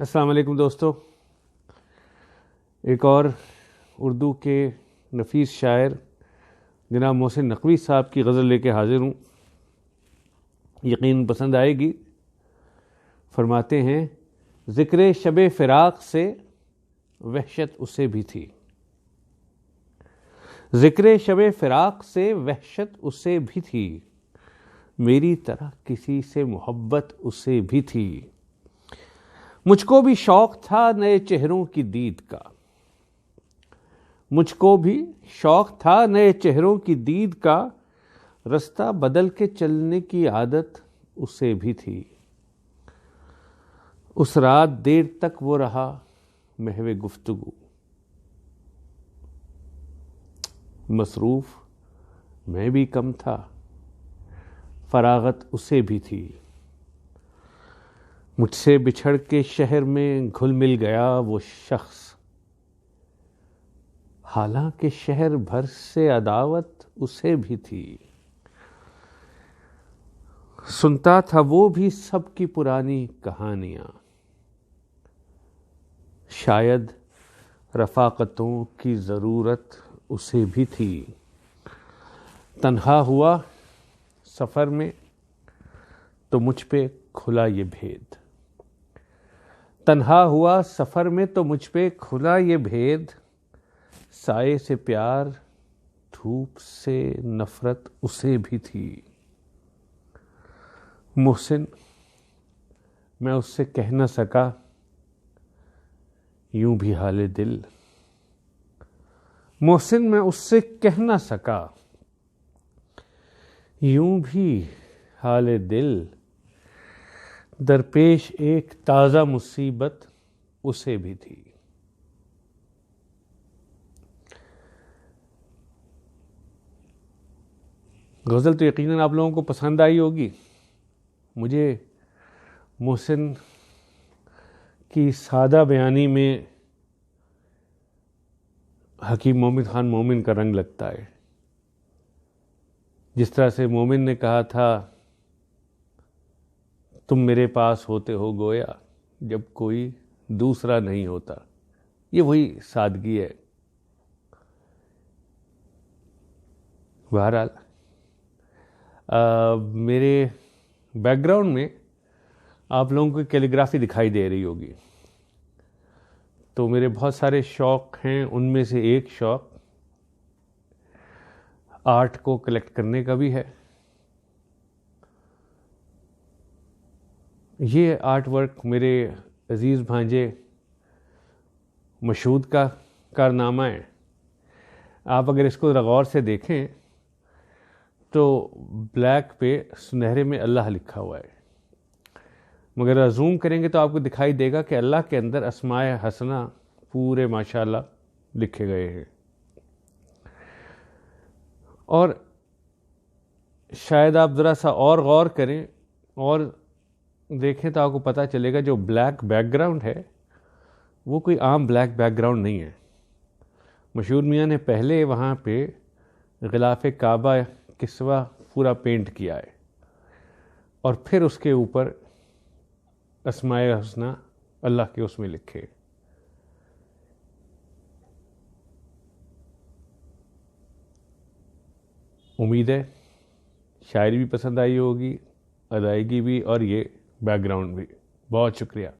السلام علیکم دوستو، ایک اور اردو کے نفیس شاعر جناب محسن نقوی صاحب کی غزل لے کے حاضر ہوں، یقین پسند آئے گی۔ فرماتے ہیں، ذکر شب فراق سے وحشت اسے بھی تھی، ذکر شب فراق سے وحشت اسے بھی تھی، میری طرح کسی سے محبت اسے بھی تھی، مجھ کو بھی شوق تھا نئے چہروں کی دید کا، مجھ کو بھی شوق تھا نئے چہروں کی دید کا، رستہ بدل کے چلنے کی عادت اسے بھی تھی، اس رات دیر تک وہ رہا محو گفتگو، مصروف میں بھی کم تھا فراغت اسے بھی تھی، مجھ سے بچھڑ کے شہر میں گھل مل گیا وہ شخص، حالانکہ شہر بھر سے عداوت اسے بھی تھی، سنتا تھا وہ بھی سب کی پرانی کہانیاں، شاید رفاقتوں کی ضرورت اسے بھی تھی، تنہا ہوا سفر میں تو مجھ پہ کھلا یہ بھید، تنہا ہوا سفر میں تو مجھ پہ کھلا یہ بھید، سائے سے پیار دھوپ سے نفرت اسے بھی تھی، محسن میں اس سے کہہ نہ سکا یوں بھی حال دل، محسن میں اس سے کہہ نہ سکا یوں بھی حال دل، درپیش ایک تازہ مصیبت اسے بھی تھی۔ غزل تو یقیناً آپ لوگوں کو پسند آئی ہوگی۔ مجھے محسن کی سادہ بیانی میں حکیم مومن خان مومن کا رنگ لگتا ہے، جس طرح سے مومن نے کہا تھا، تم میرے پاس ہوتے ہو گویا جب کوئی دوسرا نہیں ہوتا، یہ وہی سادگی ہے۔ بہرحال میرے بیک گراؤنڈ میں آپ لوگوں کو کیلیگرافی دکھائی دے رہی ہوگی، تو میرے بہت سارے شوق ہیں، ان میں سے ایک شوق آرٹ کو کلیکٹ کرنے کا بھی ہے۔ یہ آرٹ ورک میرے عزیز بھانجے مشہود کا کارنامہ ہے۔ آپ اگر اس کو غور سے دیکھیں تو بلیک پہ سنہرے میں اللہ لکھا ہوا ہے، مگر زوم کریں گے تو آپ کو دکھائی دے گا کہ اللہ کے اندر اسماء حسنہ پورے ماشاءاللہ لکھے گئے ہیں، اور شاید آپ ذرا سا اور غور کریں اور دیکھیں تو آپ کو پتہ چلے گا جو بلیک بیک گراؤنڈ ہے وہ کوئی عام بلیک بیک گراؤنڈ نہیں ہے۔ مشہور میاں نے پہلے وہاں پہ غلاف کعبہ کسوہ پورا پینٹ کیا ہے، اور پھر اس کے اوپر اسماء حسنہ اللہ کے اس میں لکھے۔ امید ہے شاعری بھی پسند آئی ہوگی، ادائیگی بھی، اور یہ بیک گراؤنڈ بھی۔ بہت شکریہ۔